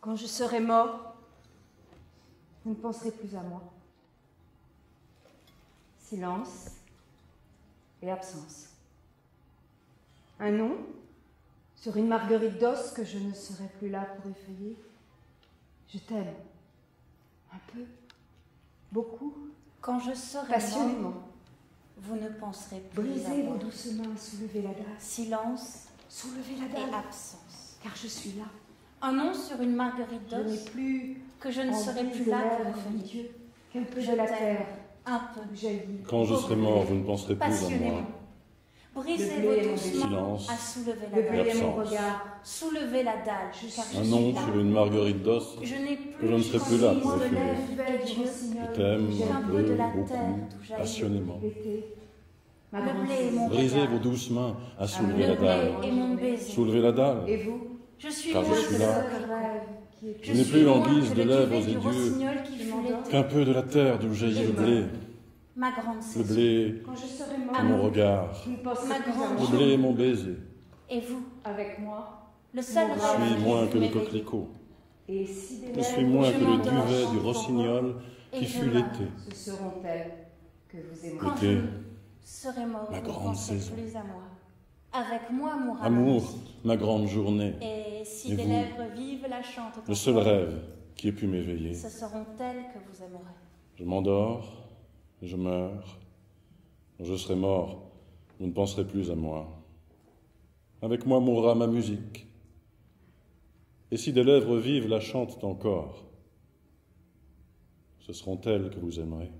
Quand je serai mort, vous ne penserez plus à moi. Silence et absence. Un nom sur une marguerite d'os que je ne serai plus là pour effeuiller. Je t'aime. Un peu. Beaucoup. Quand je serai passionnément. mort, vous ne penserez plus Brisez à moi. vos douces mains, soulevez la dalle. Silence Soulevez la et dalle. absence. Car je suis là. Un nom sur une marguerite Je n'ai d'os plus que je ne serai envie plus de là l'air, pour envie de effeuiller. Dieu, qu'un peu Je de la t'aime. terre Un peu. jaillit. Quand je serai mort, vous ne penserez plus à moi. Passionnément. Brisez Le blé est vos mon douces bébé. mains Silence. à soulever Le la blé dalle. est mon Absence. regard. Soulevez la dalle, car je Un suis nom là. sur une marguerite d'os. Je n'ai plus que je ne serai plus là pour de effeuiller. lèvres Belle de du Dieu. rossignol, Je t'aime j'aime un un peu peu, de la beaucoup, terre d'où jaillit. passionnément. l'été, ma Le grande blé est saison. mon Brisez regard. vos douces mains à soulever Le la blé dalle. est mon baiser. Soulevez la dalle. Et vous, Je suis Car je moins suis que là. le coquelicot. Je n'ai plus l'anguille de lèvres et et du d'yeux. rossignol qui fut l'été. Qu'un peu de la terre d'où jaillit le blé. Ma grande Le saison. blé quand je serai mort, est mon regard. vous ne penserez Ma plus à grande moi. Le blé est mon baiser. Et vous, Avec moi. le seul Je Je rêve suis qui moins put que le m'éveiller. coquelicot. Et si des Je suis lèvres moins je que le m'endors duvet du en rossignol et qui je fut meurs. l'été. ce seront elles que vous aimerez. Quand L'été, je serai mort, ma vous ne grande penserez saison. plus à moi. Avec moi mourra ma Amour, musique. ma grande journée. Et si Et des vous, lèvres vives la chantent Le seul encore, rêve qui ait pu m'éveiller. ce seront elles que vous aimerez. Je m'endors, je meurs. Quand je serai mort, vous ne penserez plus à moi. Avec moi mourra ma musique. Et si des lèvres vives la chantent encore, ce seront elles que vous aimerez.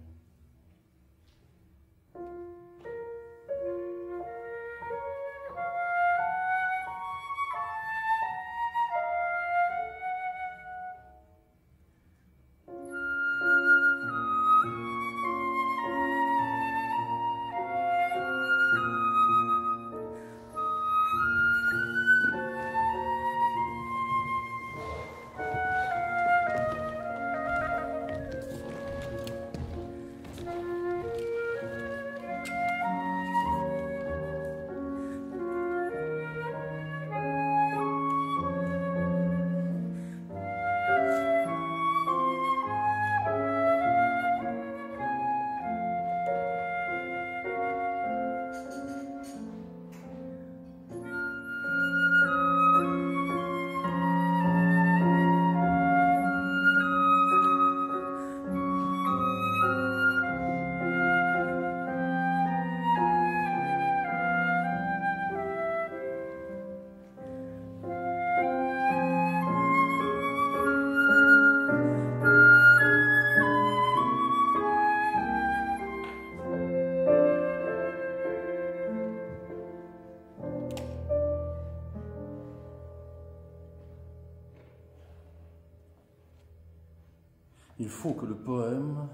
Il faut que le poème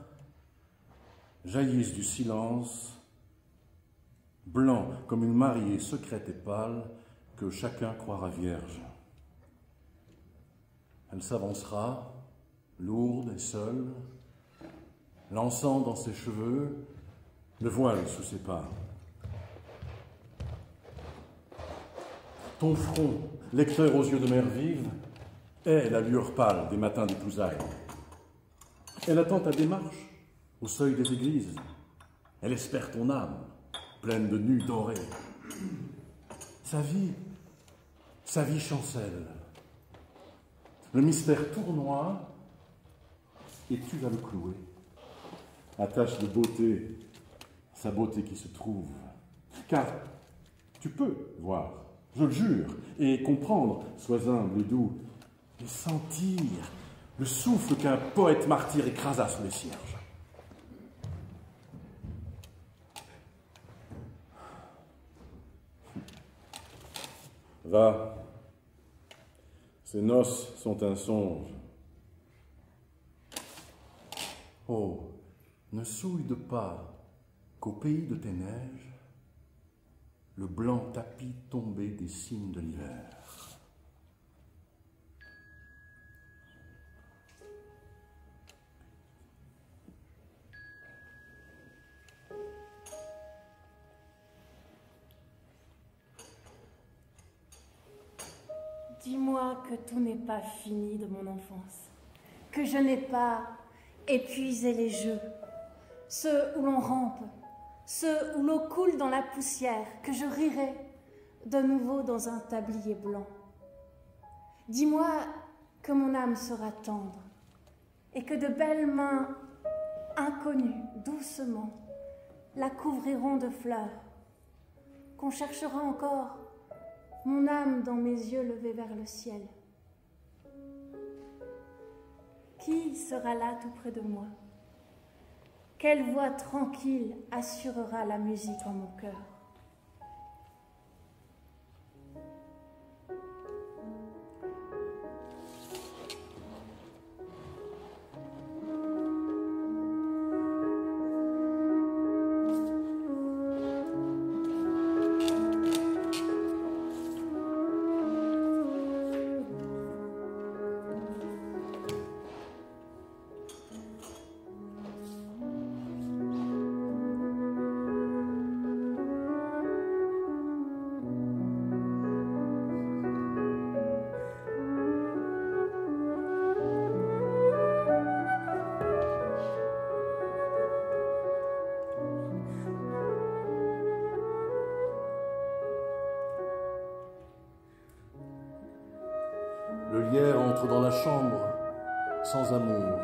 jaillisse du silence, blanc comme une mariée secrète et pâle que chacun croira vierge. Elle s'avancera, lourde et seule, l'encens dans ses cheveux, le voile sous ses pas. Ton front, lecteur aux yeux de mer vive, est la lueur pâle des matins d'épousailles. Elle attend ta démarche au seuil des églises. Elle espère ton âme, pleine de nus dorés. Sa vie chancelle. Le mystère tournoie et tu vas le clouer. Attache de beauté, sa beauté qui se trouve. Car tu peux voir, je le jure, et comprendre, sois humble et doux, et sentir le souffle qu'un poète martyr écrasa sous les cierges. Va, ces noces sont un songe. Oh, ne souille pas qu'au pays de tes neiges, le blanc tapis tombé des cimes de l'hiver. Dis-moi que tout n'est pas fini de mon enfance, que je n'ai pas épuisé les jeux, ceux où l'on rampe, ceux où l'eau coule dans la poussière, que je rirai de nouveau dans un tablier blanc. Dis-moi que mon âme sera tendre et que de belles mains inconnues, doucement, la couvriront de fleurs, qu'on cherchera encore mon âme dans mes yeux levés vers le ciel. Qui sera là tout près de moi? Quelle voix tranquille assurera la musique en mon cœur? Le lierre entre dans la chambre sans amour.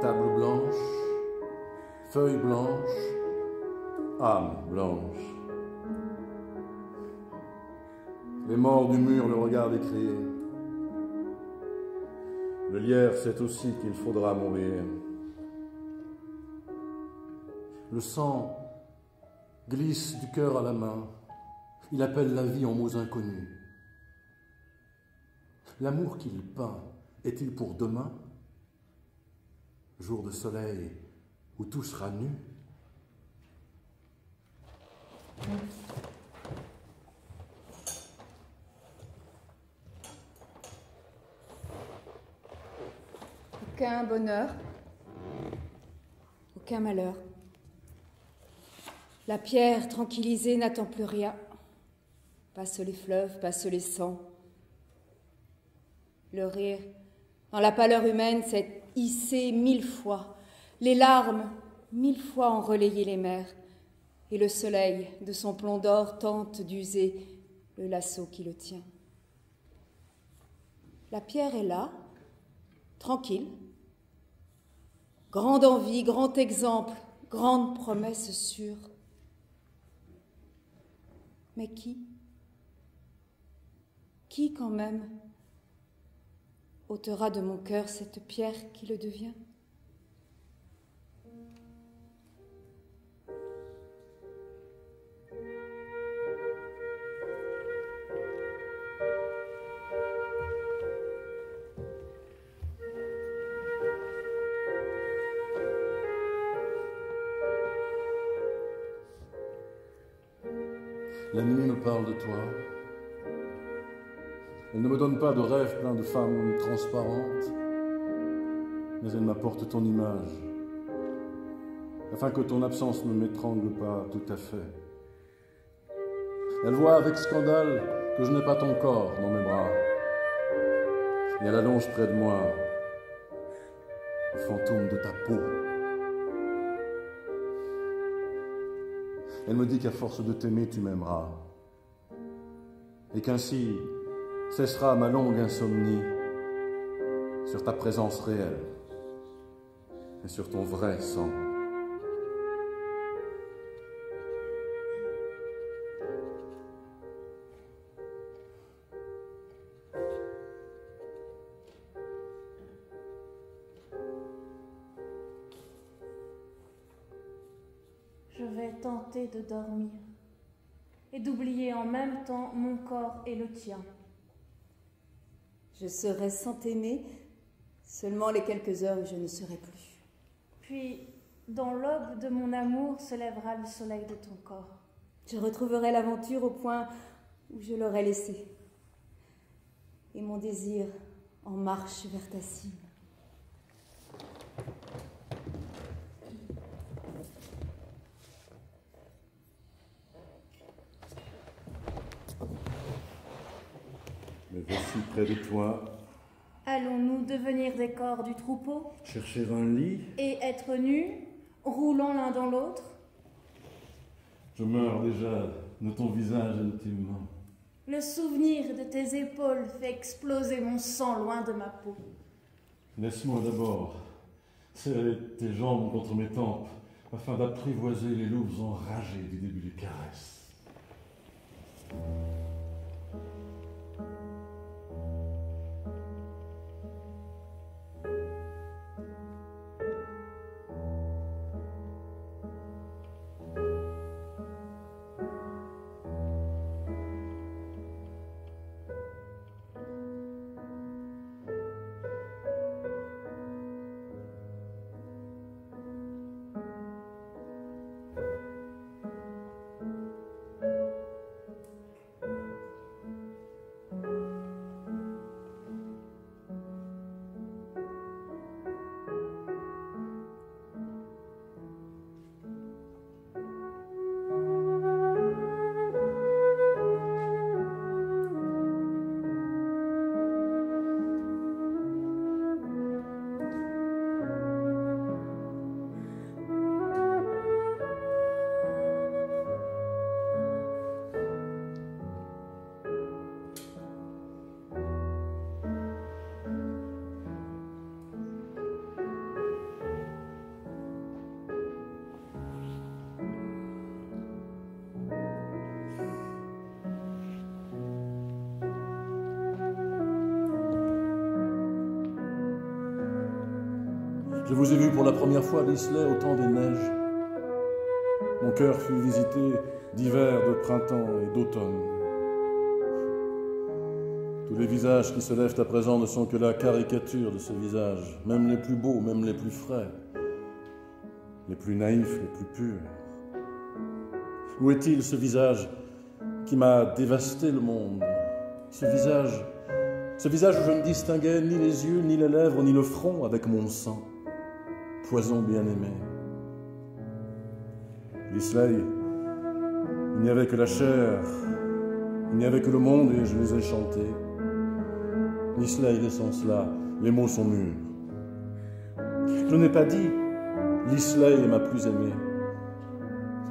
Table blanche, feuille blanche, âme blanche. Les morts du mur le regardent écrire. Le lierre sait aussi qu'il faudra mourir. Le sang glisse du cœur à la main. Il appelle la vie en mots inconnus. L'amour qu'il peint est-il pour demain? Jour de soleil où tout sera nu? Aucun bonheur, aucun malheur. La pierre tranquillisée n'attend plus rien. Passent les fleuves, passent les sangs. Le rire, dans la pâleur humaine, s'est hissé 1000 fois. Les larmes, 1000 fois, ont relayé les mers. Et le soleil, de son plomb d'or, tente d'user le lasso qui le tient. La pierre est là, tranquille. Grande envie, grand exemple, grande promesse sûre. Mais qui quand même ôtera de mon cœur cette pierre qui le devient? La nuit me parle de toi. Elle ne me donne pas de rêves pleins de femmes transparentes, mais elle m'apporte ton image, afin que ton absence ne m'étrangle pas tout à fait. Elle voit avec scandale que je n'ai pas ton corps dans mes bras, et elle allonge près de moi le fantôme de ta peau. Elle me dit qu'à force de t'aimer, tu m'aimeras, et qu'ainsi cessera ma longue insomnie sur ta présence réelle et sur ton vrai sang. Je vais tenter de dormir et d'oublier en même temps mon corps et le tien. Je serai sans t'aimer seulement les quelques heures où je ne serai plus. Puis, dans l'aube de mon amour se lèvera le soleil de ton corps. Je retrouverai l'aventure au point où je l'aurai laissée. Et mon désir en marche vers ta cime. Me voici près de toi. Allons-nous devenir des corps du troupeau Chercher un lit. et être nus, roulant l'un dans l'autre? Je meurs déjà de ton visage et de tes mains. Le souvenir de tes épaules fait exploser mon sang loin de ma peau. Laisse-moi d'abord serrer tes jambes contre mes tempes afin d'apprivoiser les loups enragés du début des caresses. Je vous ai vu pour la première fois à Lisley au temps des neiges. Mon cœur fut visité d'hiver, de printemps et d'automne. Tous les visages qui se lèvent à présent ne sont que la caricature de ce visage, même les plus beaux, même les plus frais, les plus naïfs, les plus purs. Où est-il ce visage qui m'a dévasté le monde? Ce visage où je ne distinguais ni les yeux, ni les lèvres, ni le front avec mon sang. Poison bien-aimé. Lisley, il n'y avait que la chair, il n'y avait que le monde et je les ai chantés. Lisley, laissons cela, les mots sont mûrs. Je n'ai pas dit, Lisley est ma plus aimée.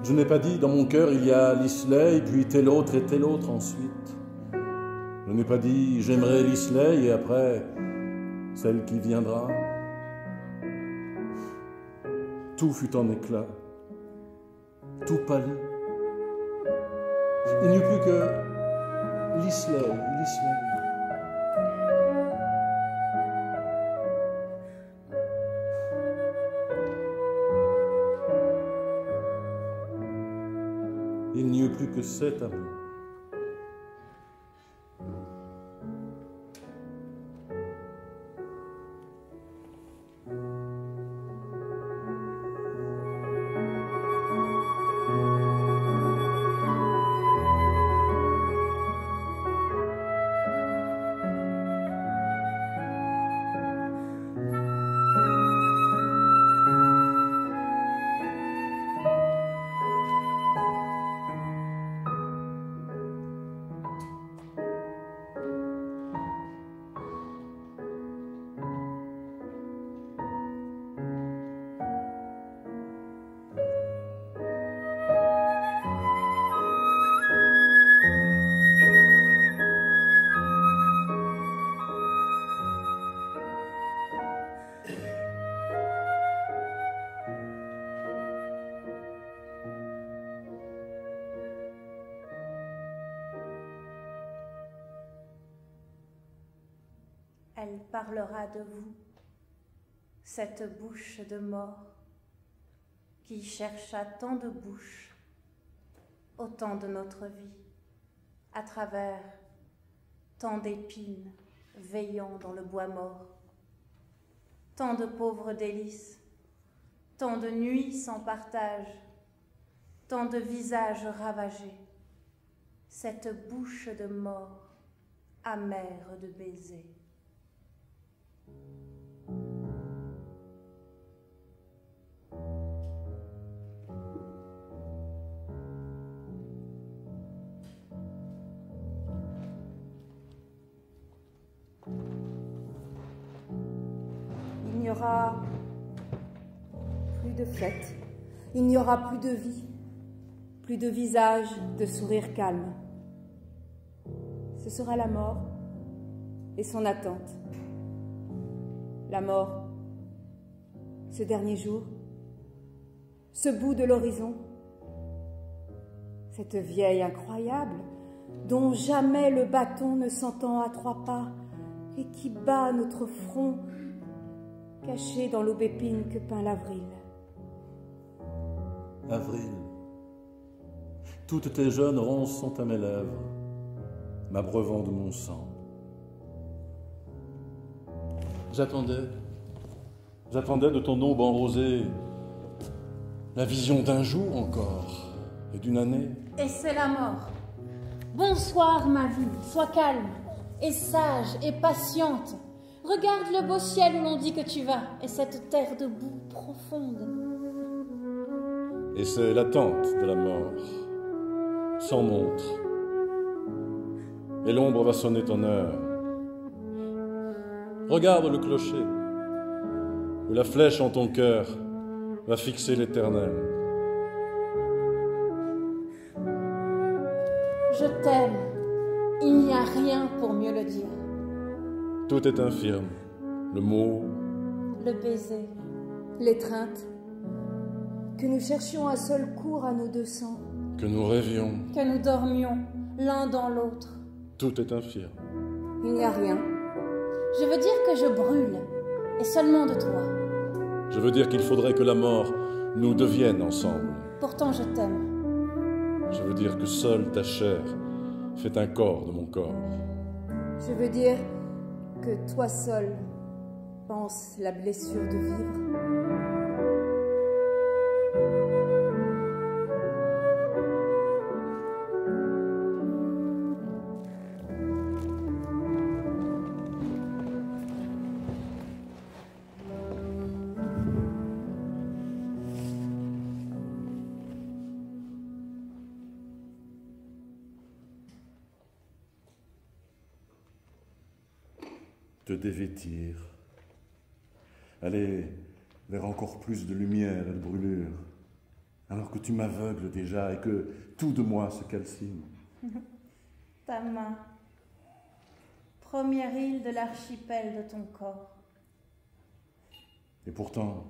Je n'ai pas dit, dans mon cœur il y a Lisley, puis tel autre et tel autre ensuite. Je n'ai pas dit, j'aimerai Lisley et après, celle qui viendra. Tout fut en éclat, tout pâlit. Il n'y eut plus que Lisley, Lisley. Il n'y eut plus que cet amour. Elle parlera de vous, cette bouche de mort qui chercha tant de bouches au temps de notre vie, à travers tant d'épines veillant dans le bois mort, tant de pauvres délices, tant de nuits sans partage, tant de visages ravagés, cette bouche de mort amère de baisers. aura plus de fêtes, il n'y aura plus de vie, plus de visage, de sourire calme. Ce sera la mort et son attente. La mort, ce dernier jour, ce bout de l'horizon, cette vieille incroyable dont jamais le bâton ne s'entend à 3 pas et qui bat notre front caché dans l'aubépine que peint l'avril. Avril, toutes tes jeunes ronces sont à mes lèvres, m'abreuvant de mon sang. J'attendais de ton aube en rosée, la vision d'un jour encore et d'une année. Et c'est la mort. Bonsoir, ma vie, sois calme et sage et patiente. Regarde le beau ciel où l'on dit que tu vas et cette terre de boue profonde. Et c'est l'attente de la mort, sans montre. Et l'ombre va sonner ton heure. Regarde le clocher, où la flèche en ton cœur va fixer l'éternel. Je t'aime. Il n'y a rien pour mieux le dire. Tout est infirme, le mot, Le baiser, L'étreinte, que nous cherchions un seul cours à nos 200. que nous rêvions, que nous dormions l'un dans l'autre. tout est infirme. Il n'y a rien. Je veux dire que je brûle, et seulement de toi. Je veux dire qu'il faudrait que la mort nous devienne ensemble. Pourtant je t'aime. Je veux dire que seule ta chair fait un corps de mon corps. Je veux dire que toi seul penses la blessure de vivre. Te dévêtir, aller vers encore plus de lumière et de brûlure, alors que tu m'aveugles déjà et que tout de moi se calcine. Ta main, première île de l'archipel de ton corps. Et pourtant,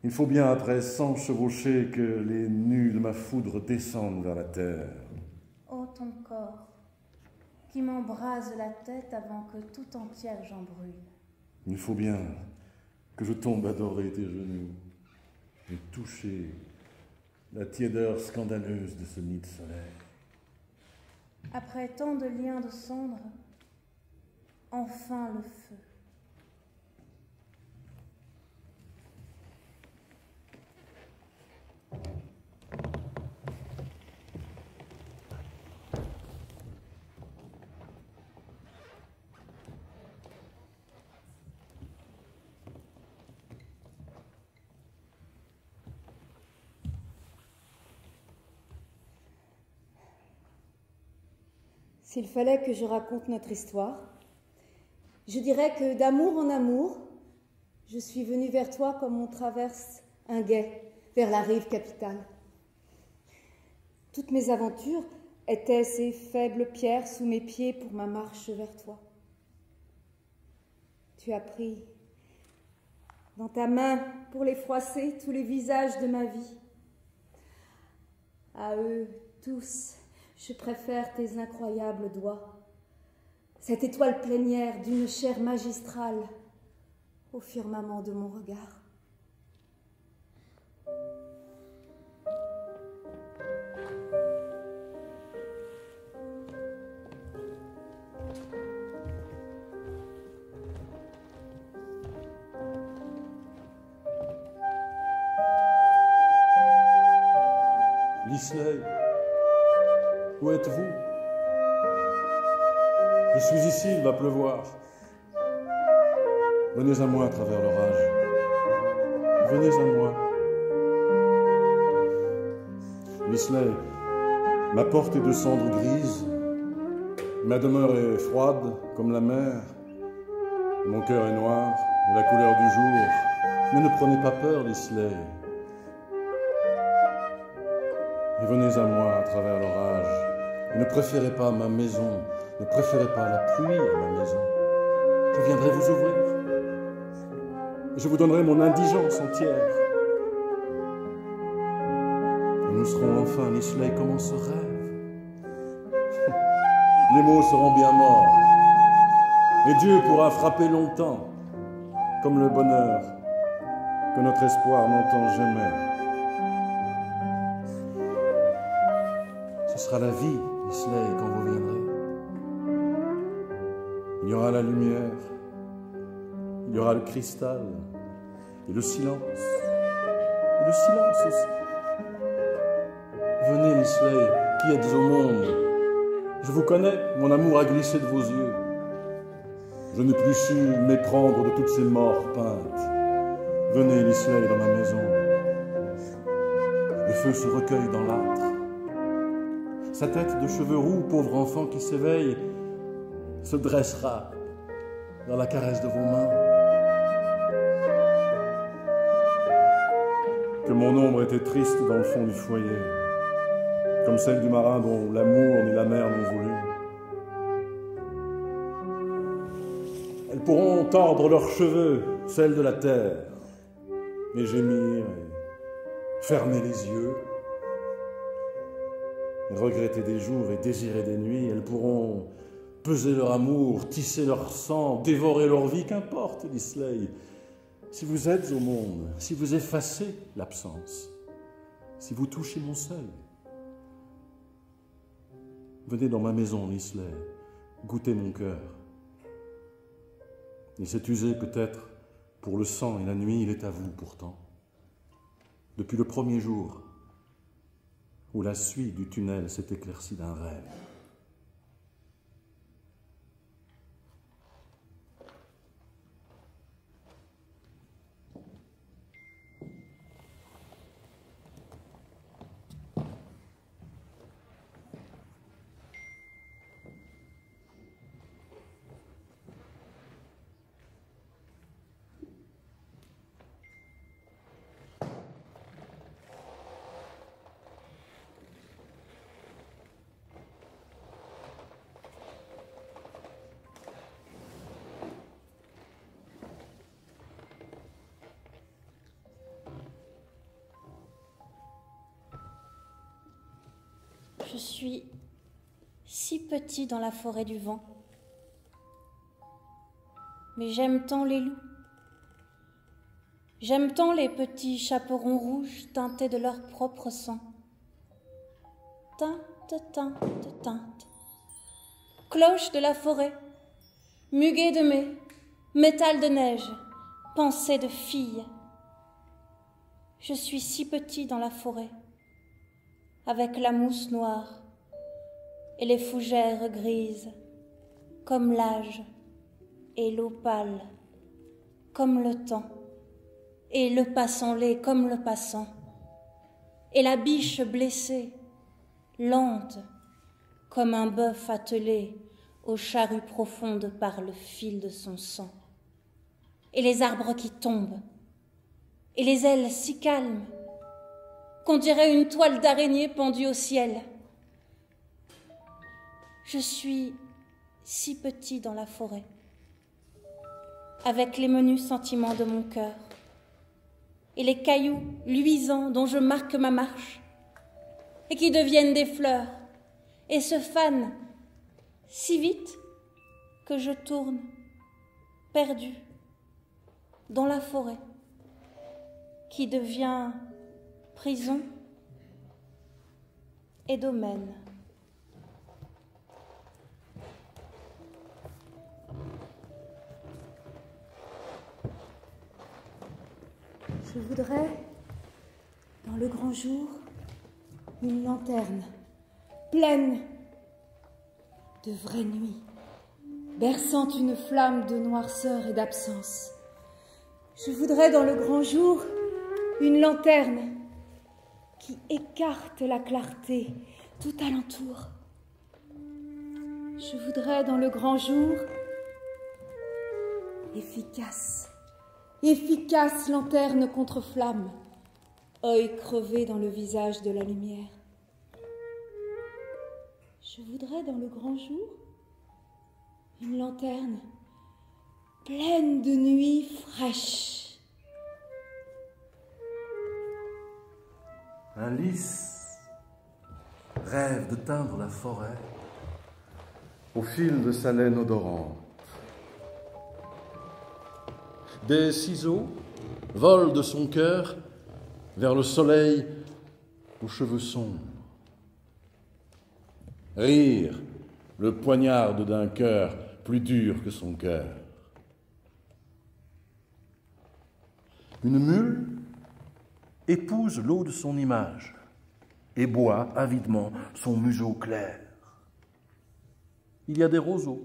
il faut bien après 100 chevauchées que les nus de ma foudre descendent vers la terre. Ô ton corps, qui m'embrase la tête avant que tout entière j'en brûle. Il faut bien que je tombe adorer tes genoux et toucher la tiédeur scandaleuse de ce nid de soleil. Après tant de liens de cendres, enfin le feu. S'il fallait que je raconte notre histoire, je dirais que d'amour en amour, je suis venue vers toi comme on traverse un gué vers la rive capitale. Toutes mes aventures étaient ces faibles pierres sous mes pieds pour ma marche vers toi. Tu as pris dans ta main pour les froisser tous les visages de ma vie. À eux tous, je préfère tes incroyables doigts, cette étoile plénière d'une chair magistrale au firmament de mon regard. Lisley, où êtes-vous? Je suis ici, il va pleuvoir. Venez à moi à travers l'orage. Venez à moi. Lisley, ma porte est de cendre grise, ma demeure est froide comme la mer. Mon cœur est noir, de la couleur du jour, mais ne prenez pas peur, Lisley. Et venez à moi à travers l'orage. Et ne préférez pas ma maison, ne préférez pas la pluie à ma maison. Je viendrai vous ouvrir. Je vous donnerai mon indigence entière. Et nous serons enfin, Lisley, comme on se rêve. Les mots seront bien morts. Et Dieu pourra frapper longtemps, comme le bonheur que notre espoir n'entend jamais. Ce sera la vie, Lisley, quand vous viendrez. Il y aura la lumière, il y aura le cristal, et le silence. Et le silence aussi. Venez, Lisley, qui êtes au monde. Je vous connais, mon amour a glissé de vos yeux. Je n'ai plus su m'éprendre de toutes ces morts peintes. Venez, Lisley, dans ma maison. Le feu se recueille dans l'âtre. Sa tête de cheveux roux, pauvre enfant qui s'éveille, se dressera dans la caresse de vos mains. Que mon ombre était triste dans le fond du foyer, comme celle du marin dont l'amour ni la mer n'ont voulu. Elles pourront tordre leurs cheveux, celles de la terre, et gémir, et fermer les yeux, et regretter des jours et désirer des nuits. Elles pourront peser leur amour, tisser leur sang, dévorer leur vie, qu'importe, Lisley. Si vous êtes au monde, si vous effacez l'absence, si vous touchez mon seuil, venez dans ma maison, Lisley, goûtez mon cœur. Il s'est usé peut-être pour le sang et la nuit, il est à vous pourtant. Depuis le premier jour où la suie du tunnel s'est éclaircie d'un rêve. Je suis si petit dans la forêt du vent, mais j'aime tant les loups, j'aime tant les petits chaperons rouges teintés de leur propre sang. Teinte, teinte, teinte, cloche de la forêt, muguet de mai, métal de neige, pensée de fille. Je suis si petit dans la forêt, avec la mousse noire et les fougères grises, comme l'âge et l'eau pâle, comme le temps, et le passant laid comme le passant, et la biche blessée, lente, comme un bœuf attelé aux charrues profondes par le fil de son sang, et les arbres qui tombent, et les ailes si calmes, qu'on dirait une toile d'araignée pendue au ciel. Je suis si petit dans la forêt, avec les menus sentiments de mon cœur, et les cailloux luisants dont je marque ma marche, et qui deviennent des fleurs, et se fanent si vite que je tourne, perdue, dans la forêt, qui devient prison et domaine. Je voudrais, dans le grand jour, une lanterne pleine de vraie nuit, berçant une flamme de noirceur et d'absence. Je voudrais, dans le grand jour, une lanterne qui écarte la clarté tout alentour. Je voudrais, dans le grand jour, Efficace, efficace lanterne contre flamme, œil crevé dans le visage de la lumière. Je voudrais dans le grand jour une lanterne pleine de nuit fraîche. Un lys rêve de teindre la forêt au fil de sa laine odorante. Des ciseaux volent de son cœur vers le soleil aux cheveux sombres. Rire le poignard d'un cœur plus dur que son cœur. Une mule épouse l'eau de son image et boit avidement son museau clair. Il y a des roseaux.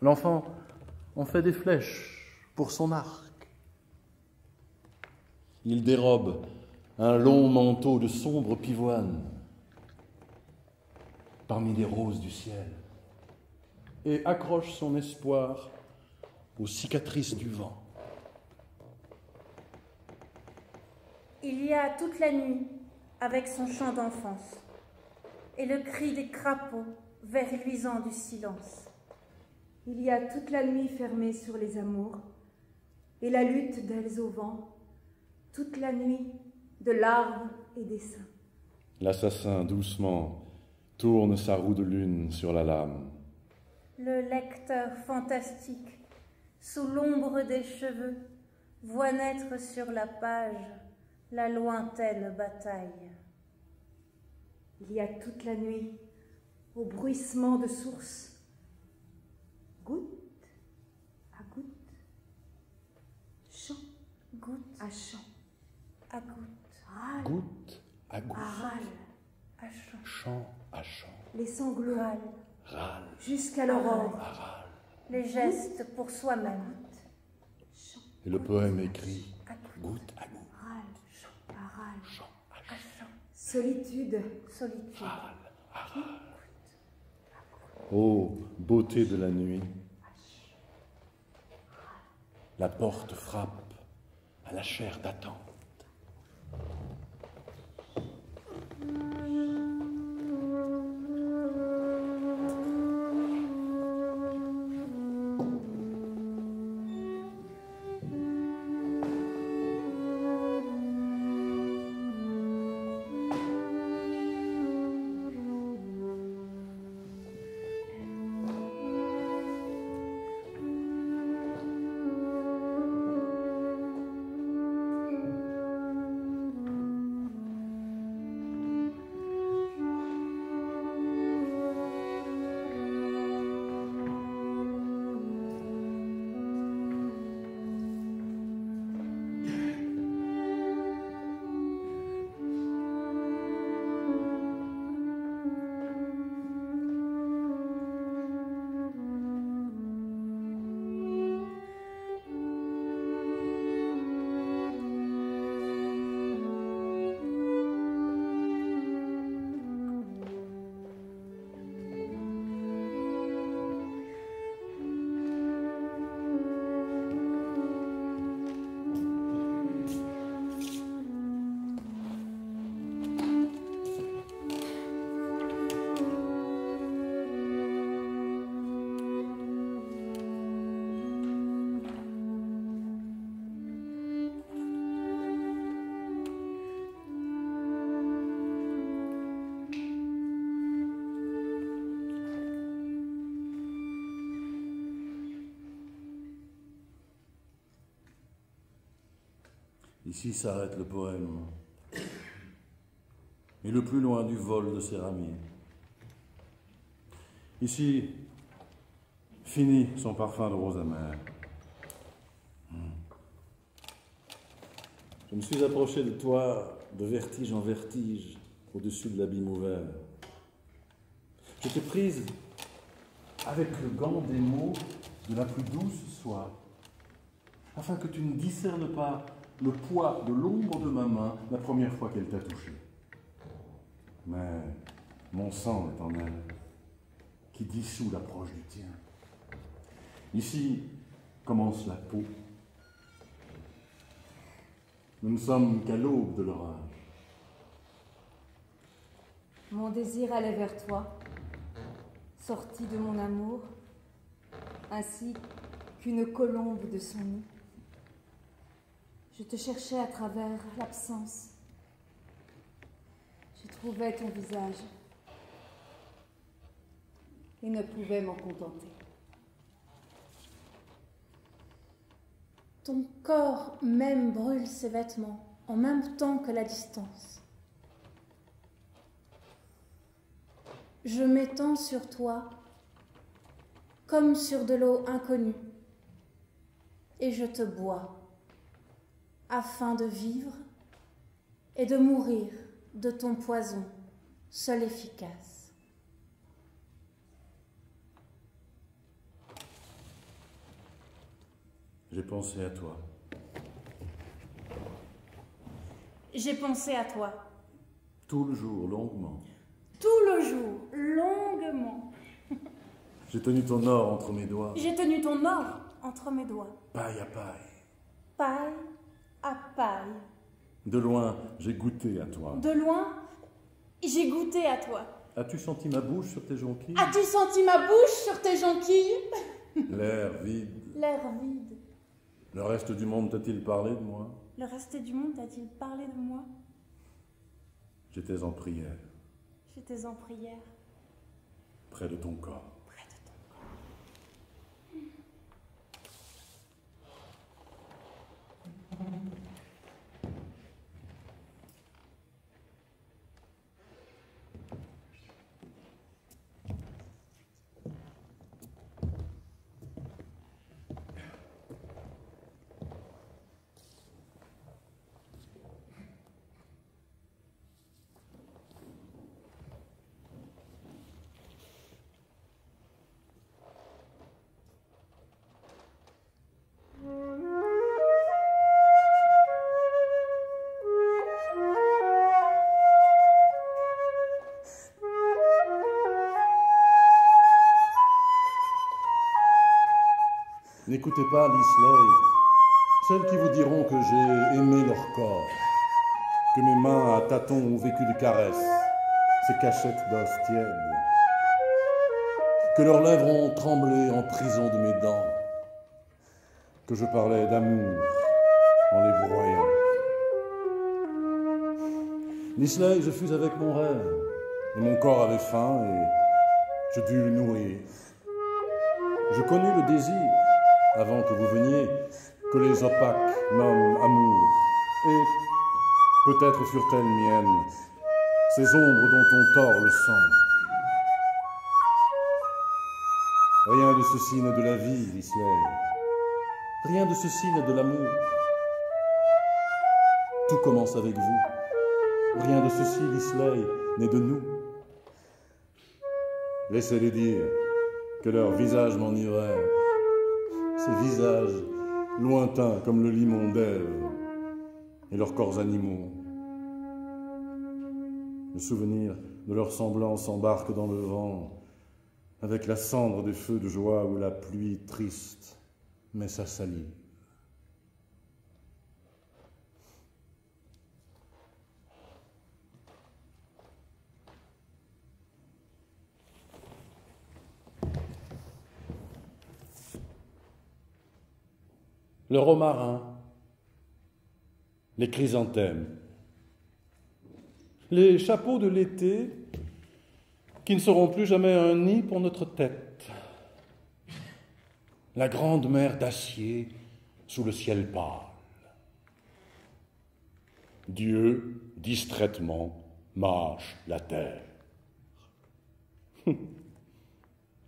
L'enfant en fait des flèches pour son arc. Il dérobe un long manteau de sombre pivoine parmi les roses du ciel et accroche son espoir aux cicatrices du vent. Il y a toute la nuit avec son chant d'enfance et le cri des crapauds vers luisant du silence. Il y a toute la nuit fermée sur les amours et la lutte d'ailes au vent, toute la nuit de larves et d'essaims. L'assassin, doucement, tourne sa roue de lune sur la lame. Le lecteur fantastique, sous l'ombre des cheveux, voit naître sur la page la lointaine bataille. Il y a toute la nuit, au bruissement de source, goutte à goutte, chant Goutte à chant, à goutte, râle Goutte à goutte, à râle, à chant, chant à chant, les sanglots râle, râle jusqu'à l'aurore, à râle. les gestes pour soi-même, chant Et le poème écrit à goutte, goutte à goutte, râle à râle, chant à à chant, solitude, solitude, râle à râle. Ô beauté de la nuit, la porte frappe à la chair d'attente. Ici s'arrête le poème, et le plus loin du vol de Séramie. Ici finit son parfum de rose amère. Je me suis approché de toi de vertige en vertige, au-dessus de l'abîme ouvert. Je t'ai prise avec le gant des mots de la plus douce soie, afin que tu ne discernes pas le poids de l'ombre de ma main la première fois qu'elle t'a touché. Mais mon sang est en elle, qui dissout l'approche du tien. Ici, commence la peau. Nous ne sommes qu'à l'aube de l'orage. Mon désir allait vers toi, sorti de mon amour, ainsi qu'une colombe de son nid. Je te cherchais à travers l'absence. Je trouvais ton visage et ne pouvais m'en contenter. Ton corps même brûle ses vêtements en même temps que la distance. Je m'étends sur toi comme sur de l'eau inconnue et je te bois afin de vivre et de mourir de ton poison seul efficace. J'ai pensé à toi. J'ai pensé à toi. Tout le jour, longuement. Tout le jour, longuement. J'ai tenu ton or entre mes doigts. J'ai tenu ton or entre mes doigts. Paille à paille. Paille à paille. De loin, j'ai goûté à toi. De loin, j'ai goûté à toi. As-tu senti ma bouche sur tes jonquilles? As-tu senti ma bouche sur tes jonquilles? L'air vide. L'air vide. Le reste du monde t'a-t-il parlé de moi? Le reste du monde t'a-t-il parlé de moi? J'étais en prière, J'étais en prière. près de ton corps. Près de ton corps. N'écoutez pas Lisley, celles qui vous diront que j'ai aimé leur corps, que mes mains à tâtons ont vécu de caresses, ces cachettes d'os tièdes, que leurs lèvres ont tremblé en prison de mes dents, que je parlais d'amour en les broyant. Lisley, je fus avec mon rêve, et mon corps avait faim, et je dus le nourrir. Je connus le désir, avant que vous veniez, que les opaques nomment amour, et peut-être furent-elles miennes, ces ombres dont on tord le sang. Rien de ceci n'est de la vie, Lisley. Rien de ceci n'est de l'amour. Tout commence avec vous. Rien de ceci, Lisley, n'est de nous. Laissez-les dire que leurs visages m'enivrèrent. Ces visages lointains comme le limon d'Ève et leurs corps animaux. Le souvenir de leur semblance s'embarque dans le vent avec la cendre des feux de joie où la pluie triste met sa salive. Le romarin, les chrysanthèmes, les chapeaux de l'été qui ne seront plus jamais un nid pour notre tête, la grande mer d'acier sous le ciel pâle. Dieu, distraitement, mâche la terre.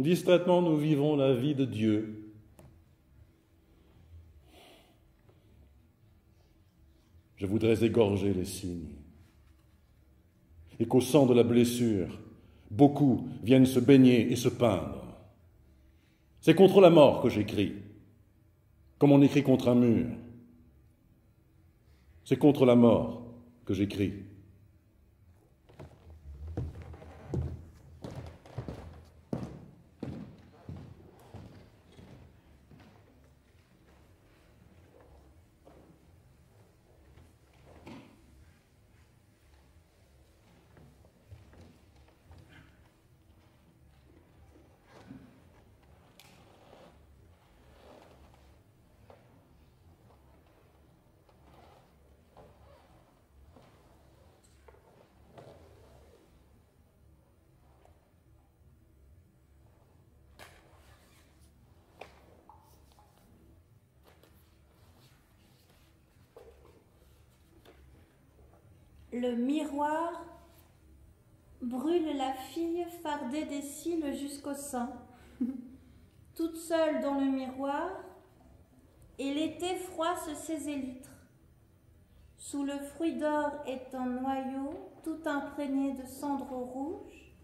Distraitement, nous vivons la vie de Dieu. Je voudrais égorger les cygnes, et qu'au sang de la blessure, beaucoup viennent se baigner et se peindre. C'est contre la mort que j'écris, comme on écrit contre un mur. C'est contre la mort que j'écris. le miroir brûle la fille fardée des cils jusqu'au sang, toute seule dans le miroir, et l'été froisse ses élytres. Sous le fruit d'or est un noyau tout imprégné de cendres rouges,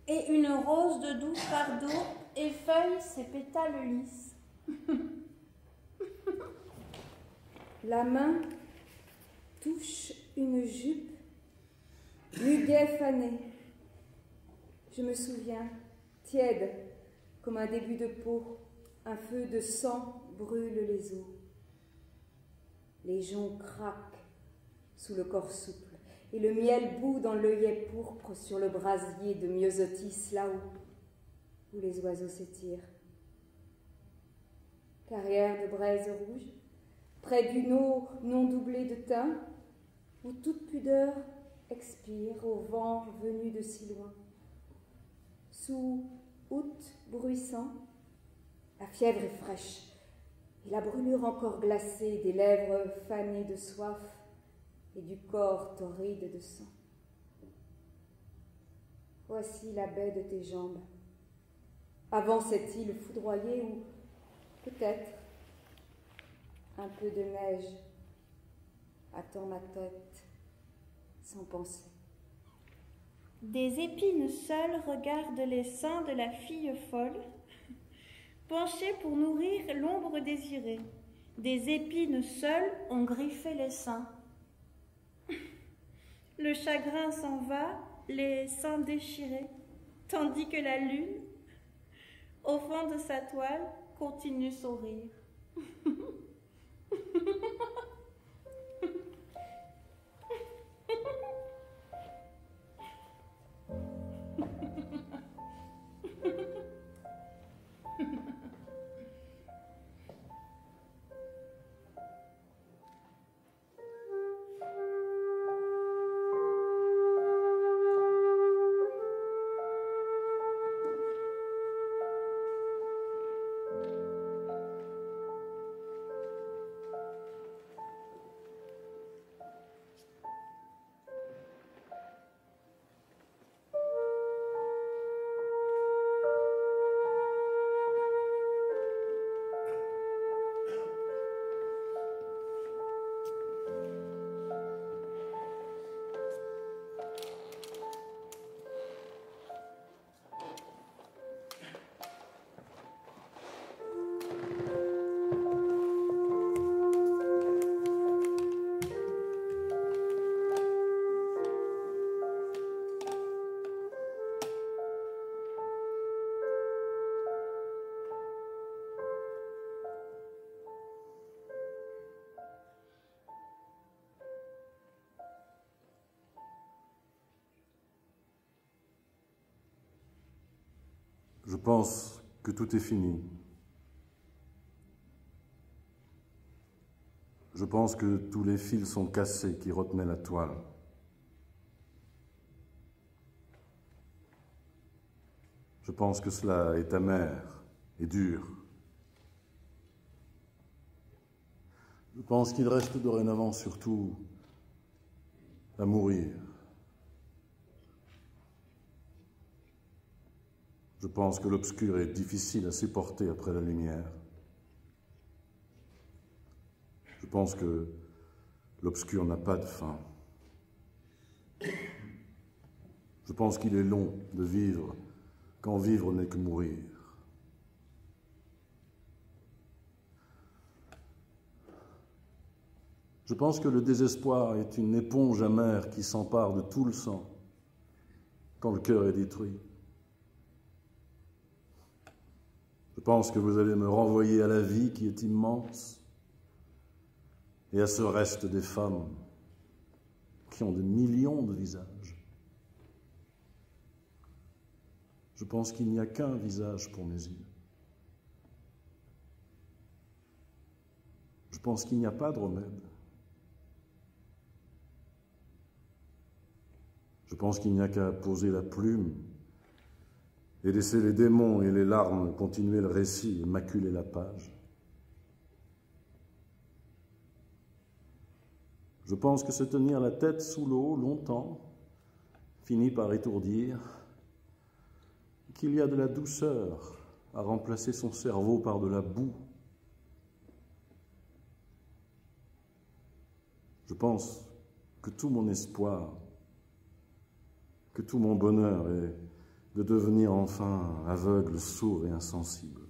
et une rose de doux fardeau effeuille ses pétales lisses. La main touche une jupe, muguet fané. Je me souviens, tiède comme un début de peau, un feu de sang brûle les os. Les joncs craquent sous le corps souple, et le miel bout dans l'œillet pourpre sur le brasier de myosotis là-haut, où les oiseaux s'étirent. Carrière de braise rouge, près d'une eau non doublée de thym, où toute pudeur expire au vent venu de si loin. Sous août bruissant, la fièvre est fraîche, et la brûlure encore glacée des lèvres fanées de soif et du corps torride de sang. Voici la baie de tes jambes, avant cette île foudroyée où, peut-être, un peu de neige attend ma tête sans penser. Des épines seules regardent les seins de la fille folle, penchée pour nourrir l'ombre désirée. Des épines seules ont griffé les seins. Le chagrin s'en va, les seins déchirés, tandis que la lune, au fond de sa toile, continue son rire. Je pense que tout est fini. Je pense que tous les fils sont cassés qui retenaient la toile. Je pense que cela est amer et dur. Je pense qu'il reste dorénavant surtout à mourir. Je pense que l'obscur est difficile à supporter après la lumière. Je pense que l'obscur n'a pas de fin. Je pense qu'il est long de vivre quand vivre n'est que mourir. Je pense que le désespoir est une éponge amère qui s'empare de tout le sang quand le cœur est détruit. Je pense que vous allez me renvoyer à la vie qui est immense et à ce reste des femmes qui ont des millions de visages. Je pense qu'il n'y a qu'un visage pour mes yeux. Je pense qu'il n'y a pas de remède. Je pense qu'il n'y a qu'à poser la plume et laisser les démons et les larmes continuer le récit et maculer la page. Je pense que se tenir la tête sous l'eau longtemps finit par étourdir, qu'il y a de la douceur à remplacer son cerveau par de la boue. Je pense que tout mon espoir, que tout mon bonheur est de devenir enfin aveugle, sourd et insensible.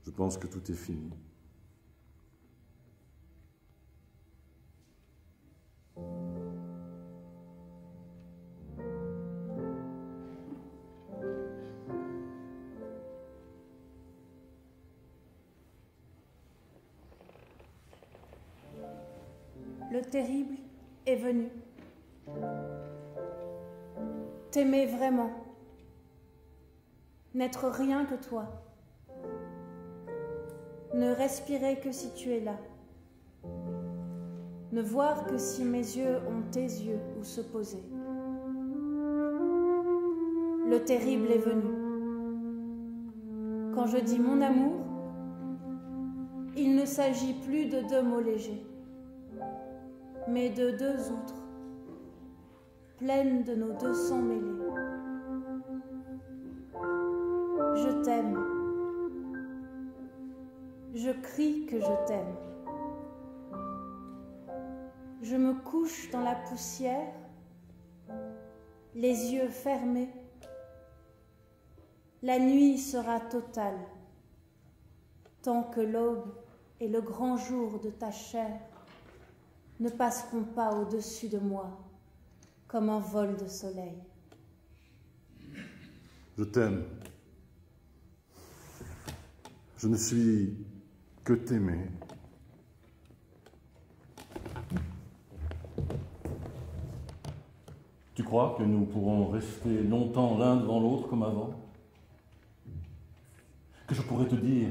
Je pense que tout est fini. Le terrible est venu. T'aimer vraiment. N'être rien que toi. Ne respirer que si tu es là. Ne voir que si mes yeux ont tes yeux où se poser. Le terrible est venu. Quand je dis mon amour, il ne s'agit plus de 2 mots légers, mais de 2 outres, pleines de nos 2 sangs mêlés. Je t'aime. Je crie que je t'aime. Je me couche dans la poussière, les yeux fermés. La nuit sera totale, tant que l'aube et le grand jour de ta chair ne passeront pas au-dessus de moi comme un vol de soleil. Je t'aime. Je ne suis que t'aimer. Tu crois que nous pourrons rester longtemps l'un devant l'autre comme avant? Que je pourrais te dire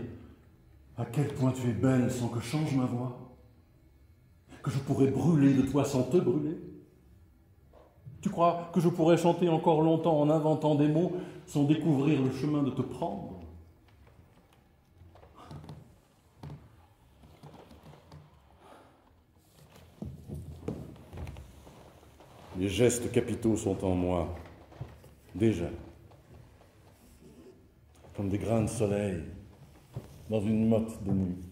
à quel point tu es belle sans que change ma voix? Que je pourrais brûler de toi sans te brûler? Tu crois que je pourrais chanter encore longtemps en inventant des mots sans découvrir le chemin de te prendre? Les gestes capitaux sont en moi, déjà, comme des grains de soleil dans une motte de nuit.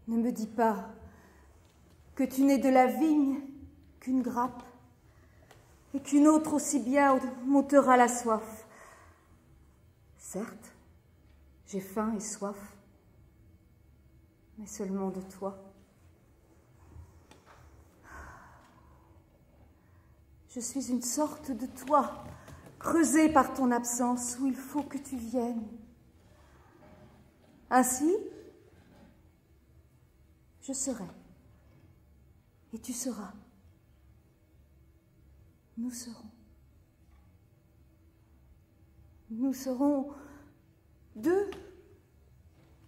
Ne me dis pas que tu n'es de la vigne qu'une grappe et qu'une autre aussi bien montera la soif. Certes, j'ai faim et soif, mais seulement de toi. Je suis une sorte de toi, creusée par ton absence, où il faut que tu viennes. Ainsi, je serai, et tu seras. Nous serons. Nous serons 2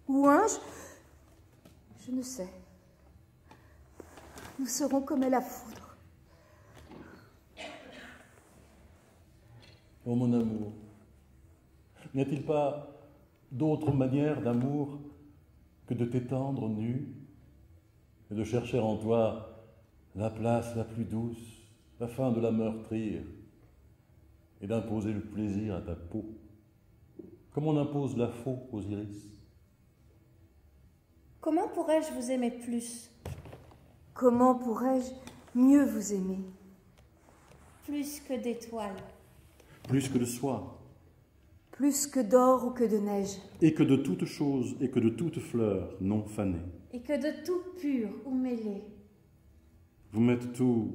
ou 1, je ne sais. Nous serons comme la foudre. Oh mon amour, n'y a-t-il pas d'autre manière d'amour que de t'étendre nu et de chercher en toi la place la plus douce afin de la meurtrir et d'imposer le plaisir à ta peau, comme on impose la faux aux iris? Comment pourrais-je vous aimer plus? Comment pourrais-je mieux vous aimer? Plus que d'étoiles. Plus que de soi. Plus que d'or ou que de neige. Et que de toutes choses et que de toutes fleurs non fanées. Et que de tout pur ou mêlé. Vous m'êtes tout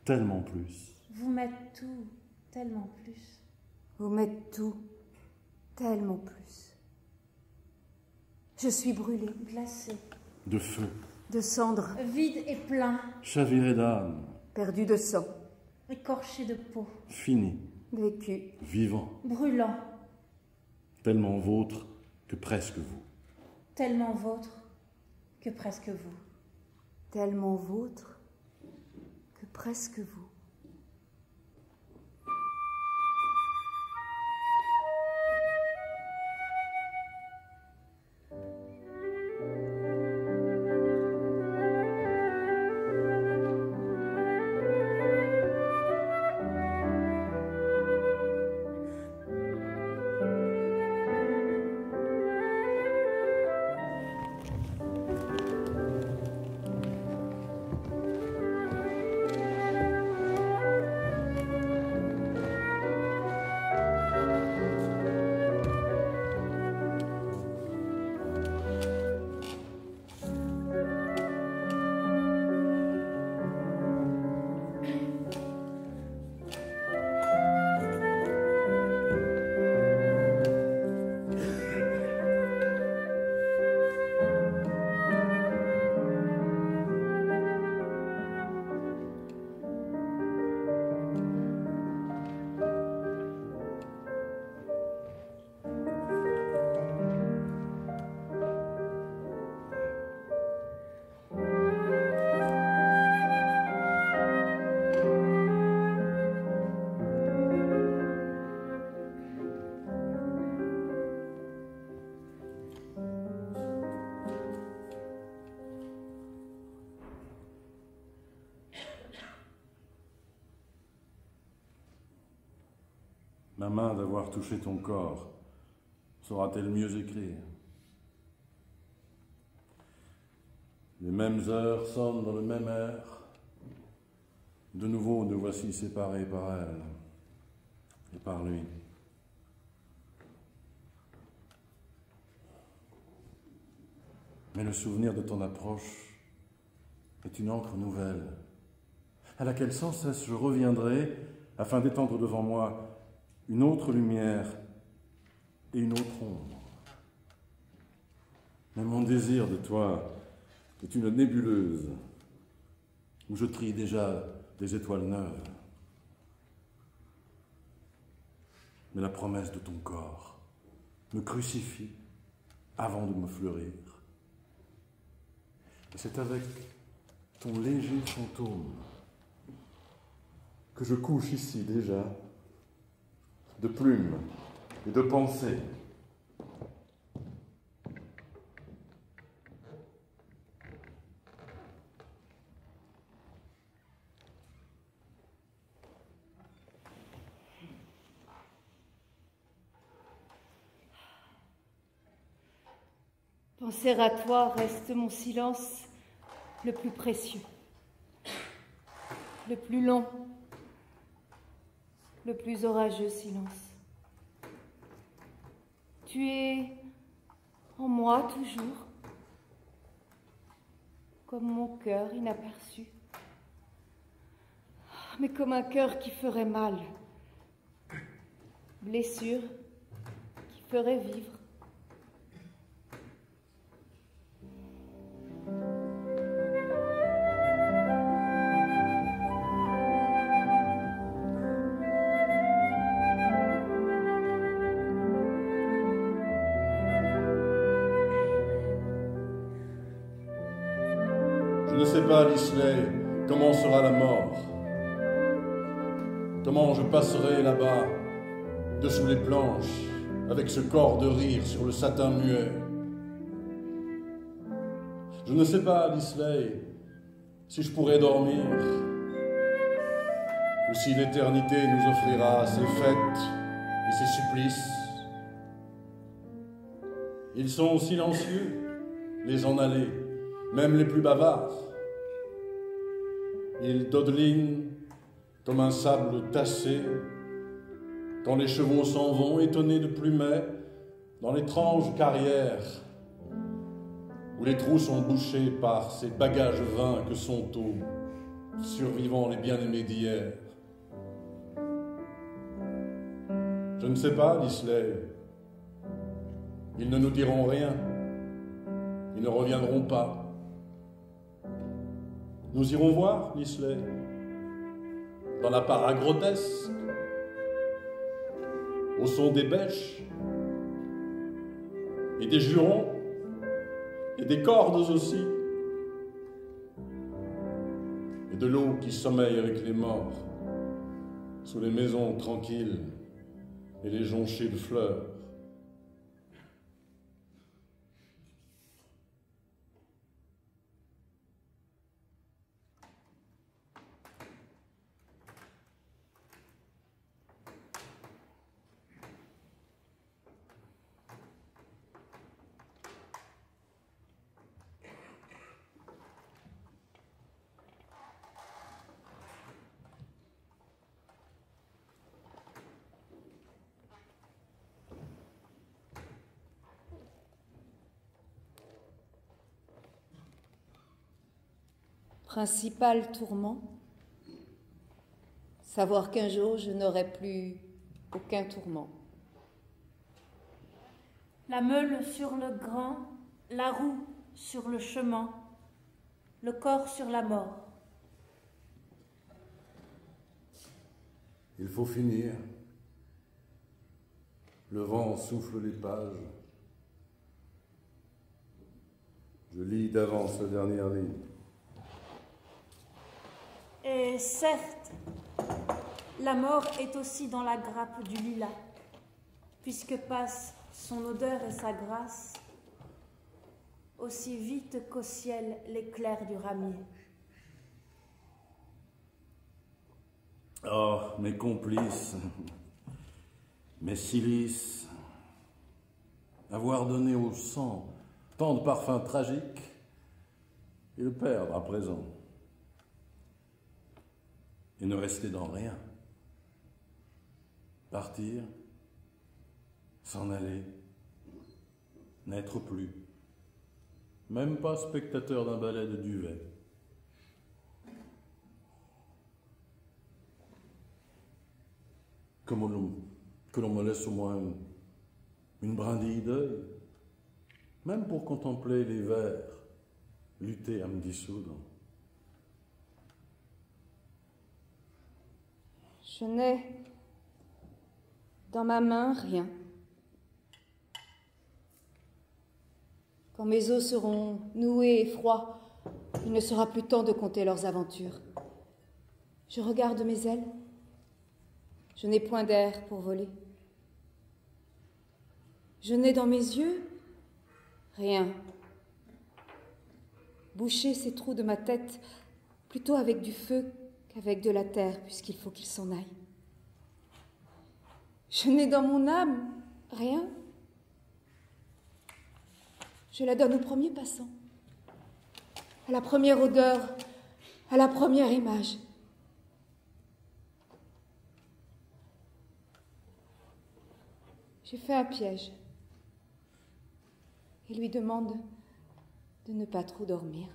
tellement plus. Vous m'êtes tout tellement plus. Vous m'êtes tout tellement plus. Je suis brûlée, glacée, de feu, de cendre, vide et plein, chaviré d'âme, perdu de sang, écorché de peau, fini, vécu, vivant, brûlant, tellement vôtre que presque vous, tellement vôtre que presque vous, tellement vôtre que presque vous. Ma main d'avoir touché ton corps saura-t-elle mieux écrire? Les mêmes heures sonnent dans le même air. De nouveau, nous voici séparés par elle et par lui. Mais le souvenir de ton approche est une encre nouvelle, à laquelle sans cesse je reviendrai afin d'étendre devant moi une autre lumière et une autre ombre. Mais mon désir de toi est une nébuleuse où je trie déjà des étoiles neuves. Mais la promesse de ton corps me crucifie avant de me fleurir. Et c'est avec ton léger fantôme que je couche ici déjà de plumes et de pensées. Penser à toi reste mon silence le plus précieux, le plus long, le plus orageux silence. Tu es en moi toujours, comme mon cœur inaperçu, mais comme un cœur qui ferait mal, blessure qui ferait vivre. Je ne sais pas, Lisley, comment sera la mort. Comment je passerai là-bas, dessous les planches, avec ce corps de rire sur le satin muet. Je ne sais pas, Lisley, si je pourrai dormir, ou si l'éternité nous offrira ses fêtes et ses supplices. Ils sont silencieux, les en allés, même les plus bavards. Ils dodelinent comme un sable tassé, quand les chevaux s'en vont, étonnés de plumet, dans l'étrange carrière, où les trous sont bouchés par ces bagages vains que sont aux survivants les bien-aimés d'hier. Je ne sais pas, Lisley. Ils ne nous diront rien. Ils ne reviendront pas. Nous irons voir, Lisley, dans la para grotesque, au son des bêches, et des jurons, et des cordes aussi, et de l'eau qui sommeille avec les morts, sous les maisons tranquilles et les jonchées de fleurs. Principal tourment, savoir qu'un jour je n'aurai plus aucun tourment. La meule sur le grand, la roue sur le chemin, le corps sur la mort. Il faut finir. Le vent souffle les pages. Je lis d'avance la dernière ligne. Et certes, la mort est aussi dans la grappe du lilas, puisque passe son odeur et sa grâce aussi vite qu'au ciel l'éclair du ramier. Oh, mes complices, Mais Silice, avoir donné au sang tant de parfums tragiques et le perdre à présent, et ne rester dans rien, partir, s'en aller, n'être plus, même pas spectateur d'un ballet de duvet. Que l'on me laisse au moins une brindille d'œil, même pour contempler les vers, lutter à me dissoudre. Je n'ai dans ma main rien. Quand mes os seront noués et froids, il ne sera plus temps de compter leurs aventures. Je regarde mes ailes. Je n'ai point d'air pour voler. Je n'ai dans mes yeux rien. Boucher ces trous de ma tête plutôt avec du feu qu'avec de la terre, puisqu'il faut qu'il s'en aille. Je n'ai dans mon âme rien. Je la donne au premier passant, à la première odeur, à la première image. J'ai fait un piège et lui demande de ne pas trop dormir.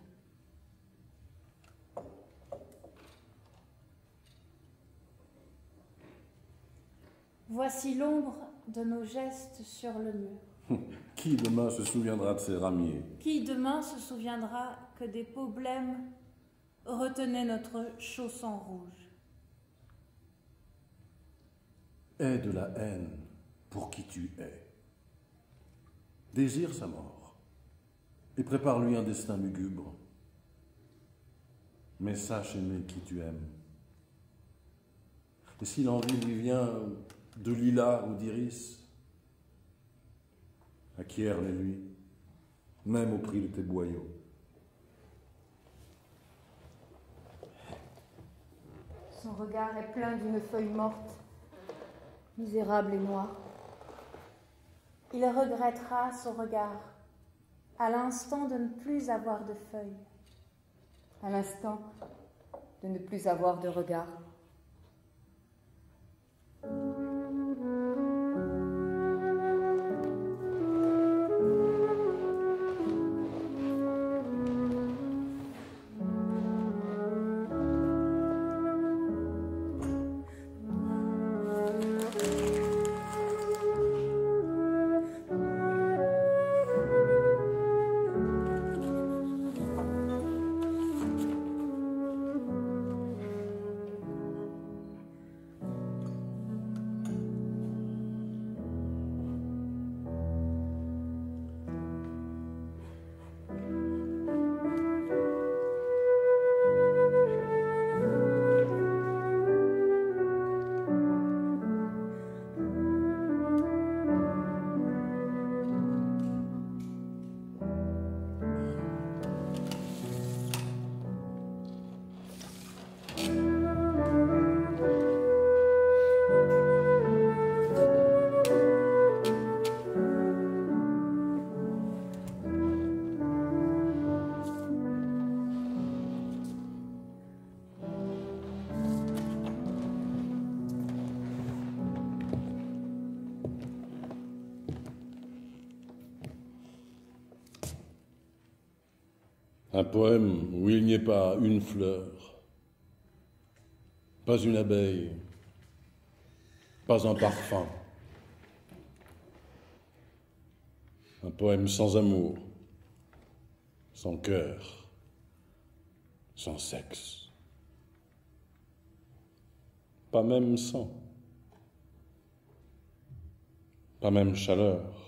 Voici l'ombre de nos gestes sur le mur. Qui demain se souviendra de ces ramiers? Qui demain se souviendra que des peaux blêmes retenaient notre chausson rouge? Aie de la haine pour qui tu es. Désire sa mort et prépare-lui un destin lugubre. Mais sache aimer qui tu aimes. Et si l'envie lui vient de lilas ou d'iris, acquiert-les-lui, même au prix de tes boyaux. Son regard est plein d'une feuille morte, misérable et noire. Il regrettera son regard à l'instant de ne plus avoir de feuilles, À l'instant de ne plus avoir de regard. Un poème où il n'y ait pas une fleur, pas une abeille, pas un parfum. Un poème sans amour, sans cœur, sans sexe. Pas même sang, pas même chaleur.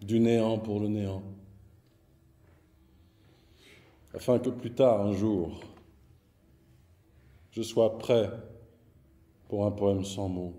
Du néant pour le néant, afin que plus tard, un jour, je sois prêt pour un poème sans mots.